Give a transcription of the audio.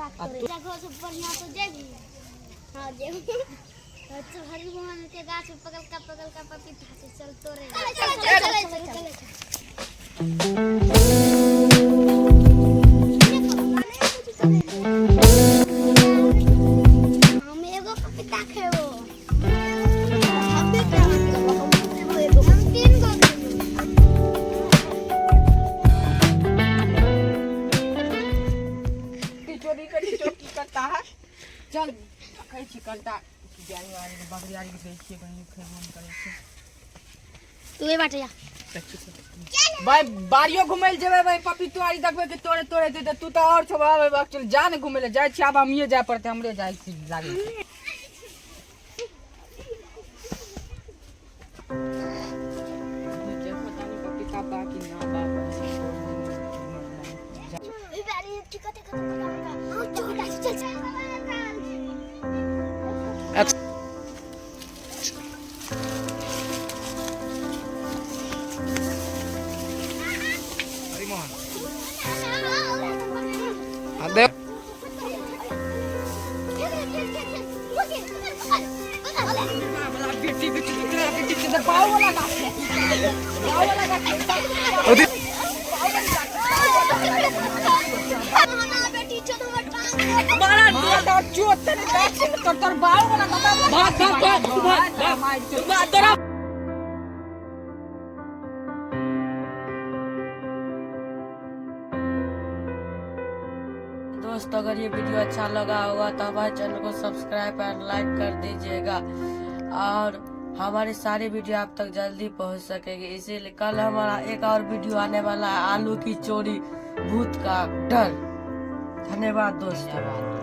देखो सब बढ़िया तो जेबी हां जेबी तो हरि मोहन के गाछ पे पकड़ का पपीता से चल तोरे चल हम एगो पपीता खेबो हम भी हम तीन गो चोरी करी चोरी करता है चल कहीं चिकलता जानी वाली बकरी वाली के देखिए कहीं खेबन करे छे तू ए बाटे जा भाई बारियो घुमैल जेबे भाई पपीतो आरी देखबे के तोरे तोरे दे तू तो और छबा चल जा ने घुमैले जाय छी अब हमिए जाय पड़ते हमरे जाय छी लागे देखो तानी पपीता बाकी ना ए बारी टिकट खत्म करेगा हां चल चल अबे बेटी के पाव वाला का बेटी चलो मारा दिया चोट तेरे बैठ तर बाव वाला का भाग तोरा दोस्तों अगर ये वीडियो अच्छा लगा होगा तो हमारे चैनल को सब्सक्राइब और लाइक कर दीजिएगा और हमारे सारे वीडियो आप तक जल्दी पहुंच सकेंगे। इसीलिए कल हमारा एक और वीडियो आने वाला है आलू की चोरी भूत का डर। धन्यवाद दोस्तों।